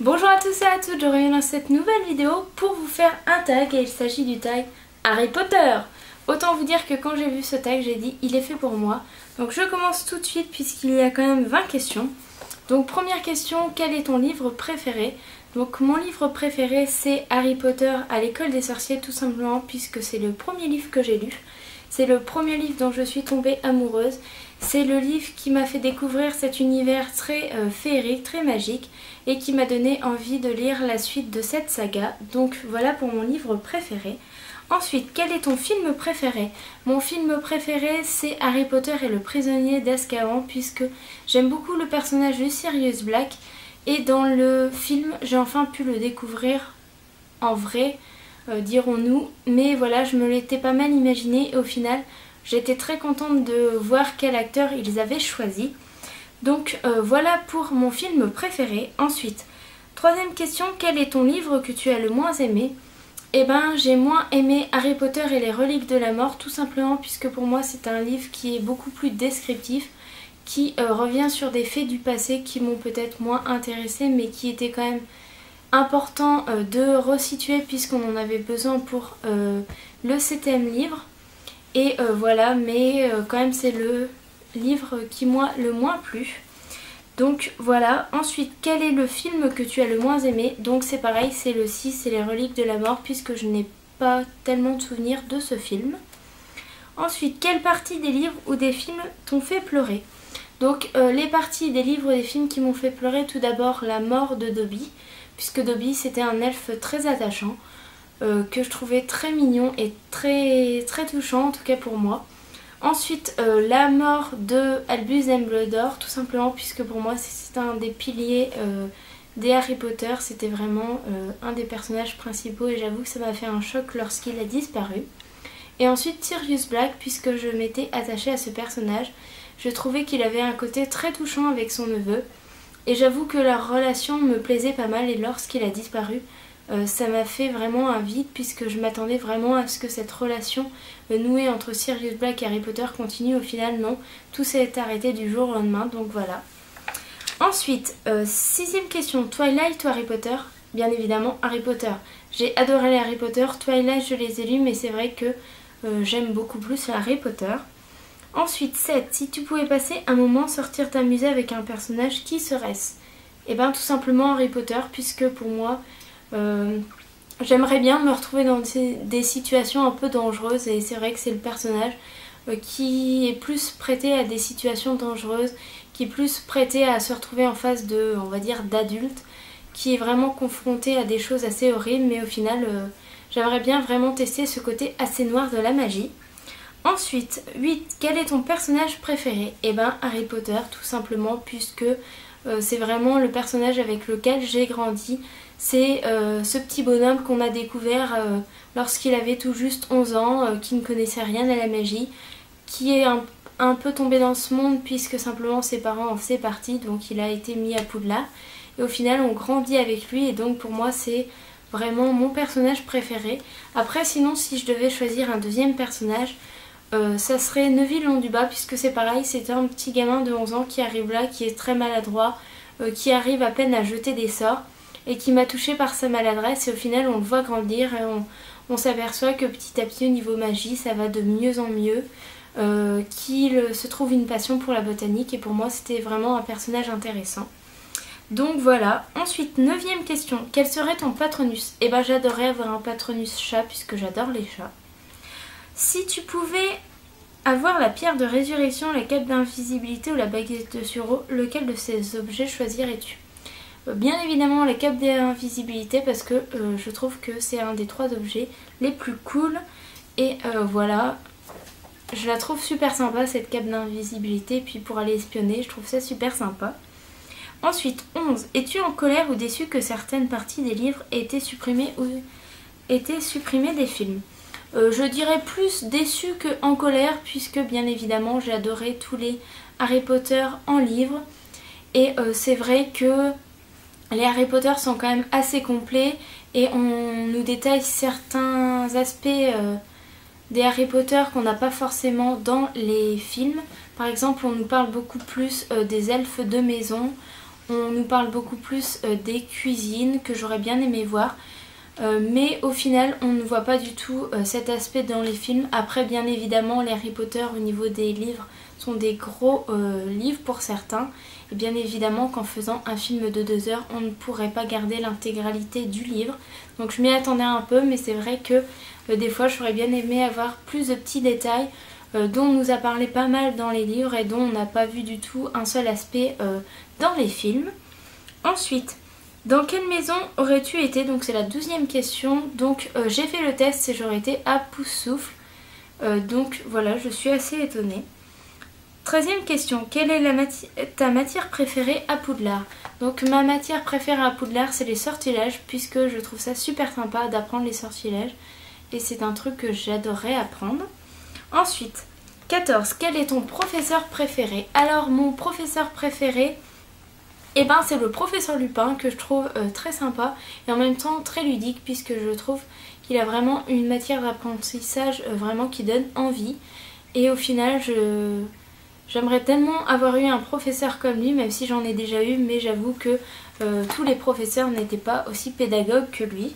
Bonjour à tous et à toutes, je reviens dans cette nouvelle vidéo pour vous faire un tag et il s'agit du tag Harry Potter. Autant vous dire que quand j'ai vu ce tag, j'ai dit il est fait pour moi. Donc je commence tout de suite puisqu'il y a quand même 20 questions. Donc première question, quel est ton livre préféré? Donc mon livre préféré c'est Harry Potter à l'école des sorciers, tout simplement puisque c'est le premier livre que j'ai lu. C'est le premier livre dont je suis tombée amoureuse. C'est le livre qui m'a fait découvrir cet univers très féerique, très magique et qui m'a donné envie de lire la suite de cette saga. Donc voilà pour mon livre préféré. Ensuite, quel est ton film préféré? Mon film préféré c'est Harry Potter et le prisonnier d'Azkaban puisque j'aime beaucoup le personnage de Sirius Black et dans le film j'ai enfin pu le découvrir en vrai. Dirons-nous, mais voilà, je me l'étais pas mal imaginé et au final j'étais très contente de voir quel acteur ils avaient choisi. Donc voilà pour mon film préféré. Ensuite, troisième question, quel est ton livre que tu as le moins aimé? Eh ben j'ai moins aimé Harry Potter et les reliques de la mort, tout simplement puisque pour moi c'est un livre qui est beaucoup plus descriptif, qui revient sur des faits du passé qui m'ont peut-être moins intéressé mais qui étaient quand même important de resituer puisqu'on en avait besoin pour le 7e livre. Et voilà, mais quand même c'est le livre qui m'a le moins plu. Donc voilà, ensuite quel est le film que tu as le moins aimé? Donc c'est pareil, c'est le 6, c'est les reliques de la mort puisque je n'ai pas tellement de souvenirs de ce film. Ensuite, quelle partie des livres ou des films t'ont fait pleurer? Donc les parties des livres et des films qui m'ont fait pleurer, tout d'abord la mort de Dobby, puisque Dobby c'était un elfe très attachant, que je trouvais très mignon et très touchant en tout cas pour moi. Ensuite la mort de Albus Dumbledore, tout simplement puisque pour moi c'est un des piliers des Harry Potter, c'était vraiment un des personnages principaux et j'avoue que ça m'a fait un choc lorsqu'il a disparu. Et ensuite Sirius Black puisque je m'étais attachée à ce personnage, je trouvais qu'il avait un côté très touchant avec son neveu. Et j'avoue que leur relation me plaisait pas mal et lorsqu'il a disparu, ça m'a fait vraiment un vide puisque je m'attendais vraiment à ce que cette relation nouée entre Sirius Black et Harry Potter continue. Au final non, tout s'est arrêté du jour au lendemain, donc voilà. Ensuite, sixième question, Twilight ou Harry Potter? Bien évidemment Harry Potter. J'ai adoré les Harry Potter, Twilight je les ai lus mais c'est vrai que j'aime beaucoup plus Harry Potter. Ensuite, 7. Si tu pouvais passer un moment sortir t'amuser avec un personnage, qui serait-ce? Eh bien tout simplement Harry Potter, puisque pour moi, j'aimerais bien me retrouver dans des situations un peu dangereuses et c'est vrai que c'est le personnage qui est plus prêté à des situations dangereuses, qui est plus prêté à se retrouver en face de, on va dire, d'adultes, qui est vraiment confronté à des choses assez horribles, mais au final, j'aimerais bien vraiment tester ce côté assez noir de la magie. Ensuite, 8. Quel est ton personnage préféré? Eh ben Harry Potter, tout simplement, puisque c'est vraiment le personnage avec lequel j'ai grandi. C'est ce petit bonhomme qu'on a découvert lorsqu'il avait tout juste 11 ans, qui ne connaissait rien à la magie, qui est un peu tombé dans ce monde puisque simplement ses parents en faisaient partie, donc il a été mis à Poudlard. Et au final, on grandit avec lui et donc pour moi, c'est vraiment mon personnage préféré. Après, sinon, si je devais choisir un deuxième personnage, ça serait Neville Londubat puisque c'est pareil, c'est un petit gamin de 11 ans qui arrive là, qui est très maladroit, qui arrive à peine à jeter des sorts et qui m'a touchée par sa maladresse et au final on le voit grandir et on s'aperçoit que petit à petit au niveau magie ça va de mieux en mieux, qu'il se trouve une passion pour la botanique et pour moi c'était vraiment un personnage intéressant. Donc voilà. Ensuite, 9e question, quel serait ton patronus? Eh ben j'adorerais avoir un patronus chat puisque j'adore les chats. Si tu pouvais avoir la pierre de résurrection, la cape d'invisibilité ou la baguette de Suro, lequel de ces objets choisirais-tu? Bien évidemment la cape d'invisibilité parce que je trouve que c'est un des 3 objets les plus cool et voilà, je la trouve super sympa cette cape d'invisibilité, puis pour aller espionner je trouve ça super sympa. Ensuite, 11. Es-tu en colère ou déçu que certaines parties des livres aient été supprimées ou été supprimées des films? Je dirais plus déçue que en colère puisque bien évidemment j'ai adoré tous les Harry Potter en livre et c'est vrai que les Harry Potter sont quand même assez complets et on nous détaille certains aspects des Harry Potter qu'on n'a pas forcément dans les films. Par exemple, on nous parle beaucoup plus des elfes de maison, on nous parle beaucoup plus des cuisines que j'aurais bien aimé voir. Mais au final on ne voit pas du tout cet aspect dans les films. Après bien évidemment les Harry Potter au niveau des livres sont des gros livres pour certains. Et bien évidemment qu'en faisant un film de 2 heures on ne pourrait pas garder l'intégralité du livre. Donc je m'y attendais un peu, mais c'est vrai que des fois j'aurais bien aimé avoir plus de petits détails dont on nous a parlé pas mal dans les livres et dont on n'a pas vu du tout un seul aspect dans les films. Ensuite, dans quelle maison aurais-tu été? Donc c'est la 12e question. Donc j'ai fait le test et j'aurais été à Poussoufle. Donc voilà, je suis assez étonnée. 13e question. Quelle est ta matière préférée à Poudlard? Donc ma matière préférée à Poudlard c'est les sortilèges, puisque je trouve ça super sympa d'apprendre les sortilèges. Et c'est un truc que j'adorerais apprendre. Ensuite, 14. Quel est ton professeur préféré? Alors mon professeur préféré, et ben c'est le professeur Lupin, que je trouve très sympa et en même temps très ludique, puisque je trouve qu'il a vraiment une matière d'apprentissage vraiment qui donne envie. Et au final j'aimerais tellement avoir eu un professeur comme lui, même si j'en ai déjà eu, mais j'avoue que tous les professeurs n'étaient pas aussi pédagogues que lui.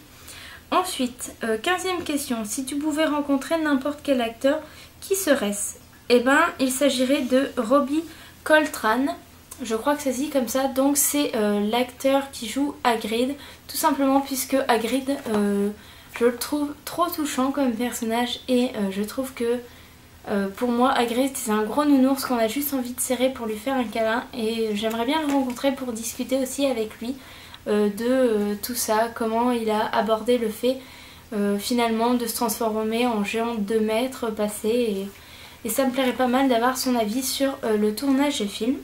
Ensuite, 15e question. Si tu pouvais rencontrer n'importe quel acteur, qui serait-ce? Eh ben il s'agirait de Robbie Coltrane. Je crois que ça se dit comme ça, donc c'est l'acteur qui joue Hagrid, tout simplement puisque Hagrid, je le trouve trop touchant comme personnage et je trouve que pour moi Hagrid c'est un gros nounours qu'on a juste envie de serrer pour lui faire un câlin, et j'aimerais bien le rencontrer pour discuter aussi avec lui de tout ça, comment il a abordé le fait finalement de se transformer en géant de 2 mètres passé, et ça me plairait pas mal d'avoir son avis sur le tournage des films.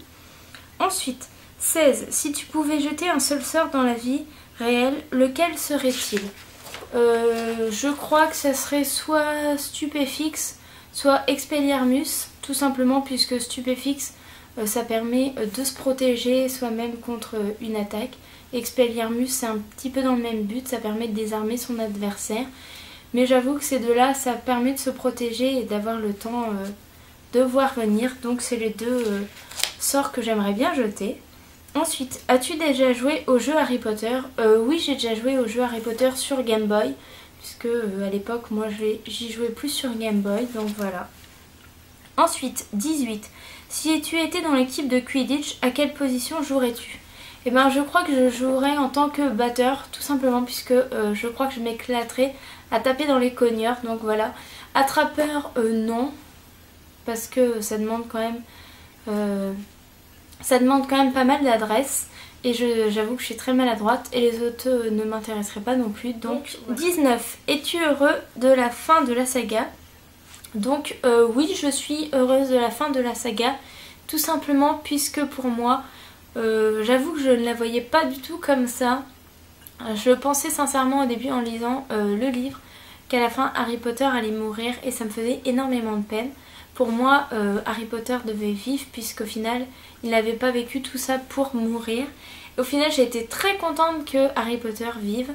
Ensuite, 16. Si tu pouvais jeter un seul sort dans la vie réelle, lequel serait-il? Je crois que ça serait soit Stupéfixe, soit Expelliarmus, tout simplement puisque Stupéfixe, ça permet de se protéger soi-même contre une attaque. Expelliarmus, c'est un petit peu dans le même but, ça permet de désarmer son adversaire. Mais j'avoue que ces deux-là, ça permet de se protéger et d'avoir le temps de voir venir. Donc c'est les deux sorts que j'aimerais bien jeter. Ensuite, as-tu déjà joué au jeu Harry Potter? Oui, j'ai déjà joué au jeu Harry Potter sur Game Boy, puisque à l'époque, moi j'y jouais plus sur Game Boy, donc voilà. Ensuite, 18. Si tu étais dans l'équipe de Quidditch, à quelle position jouerais-tu? Eh ben, je crois que je jouerais en tant que batteur, tout simplement, puisque je crois que je m'éclaterais à taper dans les cogneurs, donc voilà. Attrapeur, non, parce que ça demande quand même pas mal d'adresse, et j'avoue que je suis très maladroite et les autres ne m'intéresseraient pas non plus. Donc 19. Es-tu heureux de la fin de la saga? Donc oui, je suis heureuse de la fin de la saga, tout simplement puisque pour moi, j'avoue que je ne la voyais pas du tout comme ça. Je pensais sincèrement au début en lisant le livre qu'à la fin Harry Potter allait mourir, et ça me faisait énormément de peine. Pour moi, Harry Potter devait vivre, puisqu'au final, il n'avait pas vécu tout ça pour mourir. Et au final, j'ai été très contente que Harry Potter vive,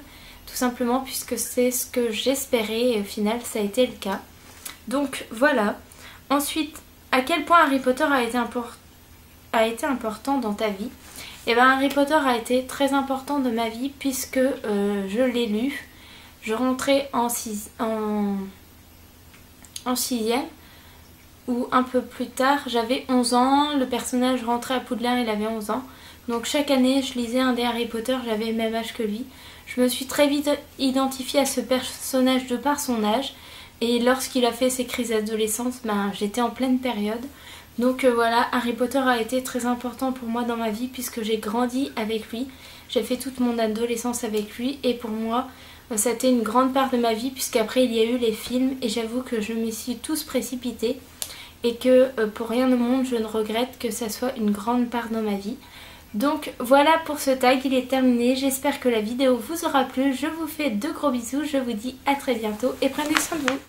tout simplement puisque c'est ce que j'espérais, et au final, ça a été le cas. Donc voilà. Ensuite, à quel point Harry Potter a été important dans ta vie? Et bien, Harry Potter a été très important dans ma vie, puisque je l'ai lu. Je rentrais en 6e, ou un peu plus tard, j'avais 11 ans, le personnage rentrait à Poudlard, il avait 11 ans. Donc chaque année, je lisais un des Harry Potter, j'avais le même âge que lui. Je me suis très vite identifiée à ce personnage de par son âge. Et lorsqu'il a fait ses crises d'adolescence, ben, j'étais en pleine période. Donc voilà, Harry Potter a été très important pour moi dans ma vie, puisque j'ai grandi avec lui. J'ai fait toute mon adolescence avec lui, et pour moi, ça a été une grande part de ma vie, puisqu'après il y a eu les films, et j'avoue que je m'y suis tous précipitée. Et que pour rien au monde je ne regrette que ça soit une grande part dans ma vie. Donc voilà pour ce tag, il est terminé. J'espère que la vidéo vous aura plu. Je vous fais de gros bisous, je vous dis à très bientôt et prenez soin de vous.